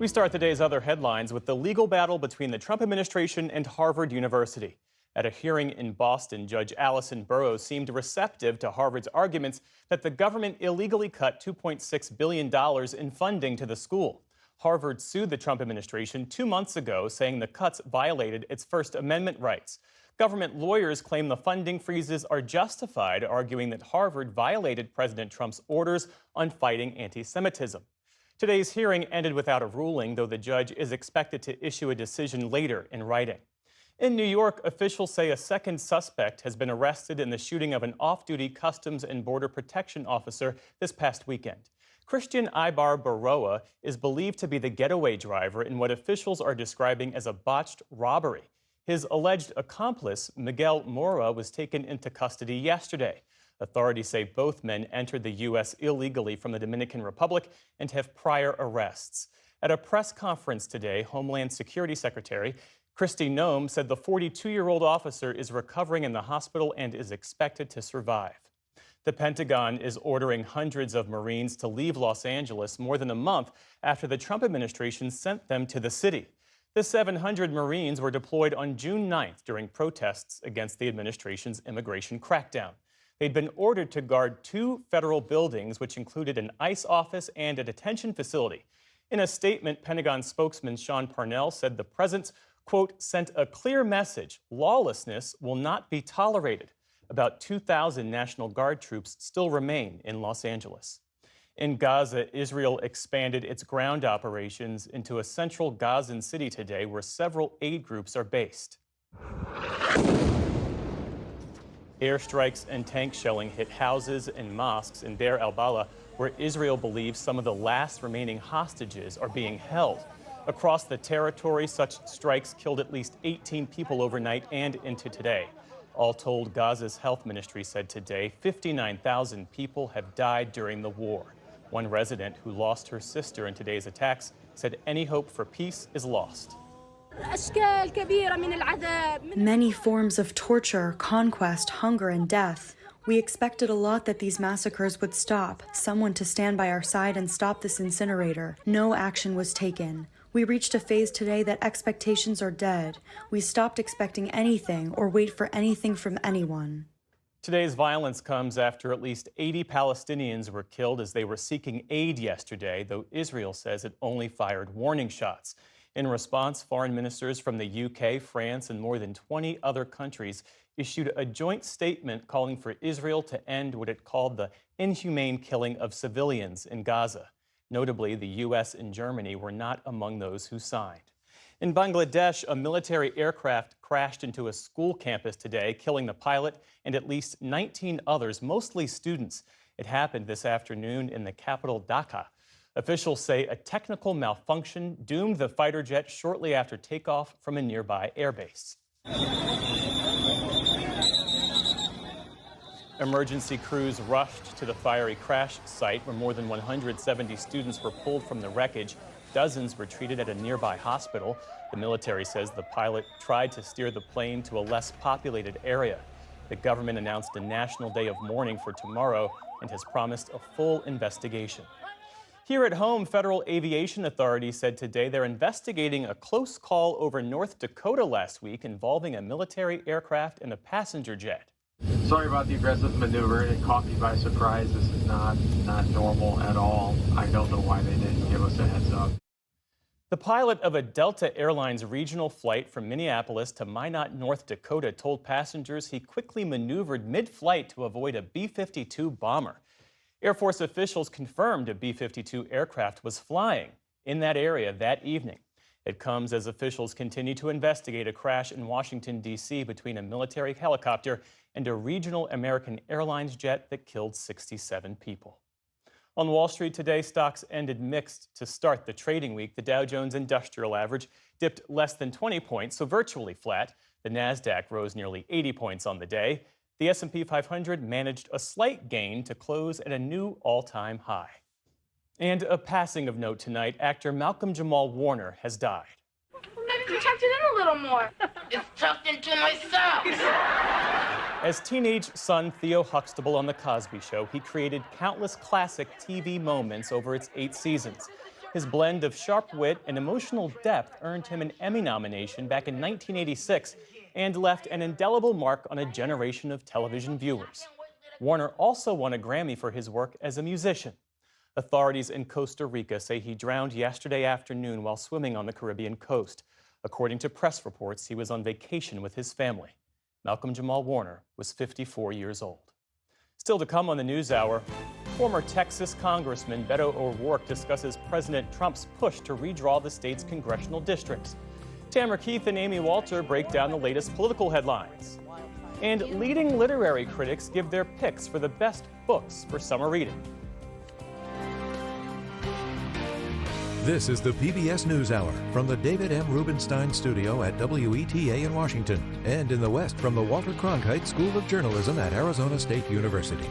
We start the day's other headlines with the legal battle between the Trump administration and Harvard University. At a hearing in Boston, Judge Allison Burroughs seemed receptive to Harvard's arguments that the government illegally cut $2.6 billion in funding to the school. Harvard sued the Trump administration 2 months ago, saying the cuts violated its First Amendment rights. Government lawyers claim the funding freezes are justified, arguing that Harvard violated President Trump's orders on fighting anti-Semitism. Today's hearing ended without a ruling, though the judge is expected to issue a decision later in writing. In New York, officials say a second suspect has been arrested in the shooting of an off-duty Customs and Border Protection officer this past weekend. Christian Ibar Baroa is believed to be the getaway driver in what officials are describing as a botched robbery. His alleged accomplice, Miguel Mora, was taken into custody yesterday. Authorities say both men entered the U.S. illegally from the Dominican Republic and have prior arrests. At a press conference today, Homeland Security Secretary Kristi Noem said the 42-year-old officer is recovering in the hospital and is expected to survive. The Pentagon is ordering hundreds of Marines to leave Los Angeles more than a month after the Trump administration sent them to the city. The 700 Marines were deployed on June 9th during protests against the administration's immigration crackdown. They'd been ordered to guard 2 federal buildings, which included an ICE office and a detention facility. In a statement, Pentagon spokesman Sean Parnell said the presence, quote, sent a clear message: lawlessness will not be tolerated. About 2,000 National Guard troops still remain in Los Angeles. In Gaza, Israel expanded its ground operations into a central Gazan city today where several aid groups are based. Airstrikes and tank shelling hit houses and mosques in Deir al-Balah, where Israel believes some of the last remaining hostages are being held. Across the territory, such strikes killed at least 18 people overnight and into today. All told, Gaza's health ministry said today 59,000 people have died during the war. One resident who lost her sister in today's attacks said any hope for peace is lost. Many forms of torture, conquest, hunger, and death. We expected a lot that these massacres would stop, someone to stand by our side and stop this incinerator. No action was taken. We reached a phase today that expectations are dead. We stopped expecting anything or wait for anything from anyone. Today's violence comes after at least 80 Palestinians were killed as they were seeking aid yesterday, though Israel says it only fired warning shots. In response, foreign ministers from the UK, France, and more than 20 other countries issued a joint statement calling for Israel to end what it called the inhumane killing of civilians in Gaza. Notably, the U.S. and Germany were not among those who signed. In Bangladesh, a military aircraft crashed into a school campus today, killing the pilot and at least 19 others, mostly students. It happened this afternoon in the capital, Dhaka. Officials say a technical malfunction doomed the fighter jet shortly after takeoff from a nearby airbase. Emergency crews rushed to the fiery crash site where more than 170 students were pulled from the wreckage. Dozens were treated at a nearby hospital. The military says the pilot tried to steer the plane to a less populated area. The government announced a national day of mourning for tomorrow and has promised a full investigation. Here at home, federal aviation authorities said today they're investigating a close call over North Dakota last week involving a military aircraft and a passenger jet. Sorry about the aggressive maneuver. It caught me by surprise. This is not normal at all. I don't know why they didn't give us a heads up. The pilot of a Delta Airlines regional flight from Minneapolis to Minot, North Dakota, told passengers he quickly maneuvered mid-flight to avoid a B-52 bomber. Air Force officials confirmed a B-52 aircraft was flying in that area that evening. It comes as officials continue to investigate a crash in Washington, D.C. between a military helicopter and a regional American Airlines jet that killed 67 people. On Wall Street today, stocks ended mixed to start the trading week. The Dow Jones Industrial Average dipped less than 20 points, so virtually flat. The Nasdaq rose nearly 80 points on the day. The S&P 500 managed a slight gain to close at a new all-time high. And a passing of note tonight, actor Malcolm Jamal Warner has died. You tucked it in a little more. It's tucked into my socks. As teenage son Theo Huxtable on The Cosby Show, he created countless classic TV moments over its 8 seasons. His blend of sharp wit and emotional depth earned him an Emmy nomination back in 1986 and left an indelible mark on a generation of television viewers. Warner also won a Grammy for his work as a musician. Authorities in Costa Rica say he drowned yesterday afternoon while swimming on the Caribbean coast. According to press reports, he was on vacation with his family. Malcolm Jamal Warner was 54 years old. Still to come on the News Hour, former Texas Congressman Beto O'Rourke discusses President Trump's push to redraw the state's congressional districts. Tamara Keith and Amy Walter break down the latest political headlines. And leading literary critics give their picks for the best books for summer reading. This is the PBS News Hour from the David M. Rubenstein Studio at WETA in Washington and in the West from the Walter Cronkite School of Journalism at Arizona State University.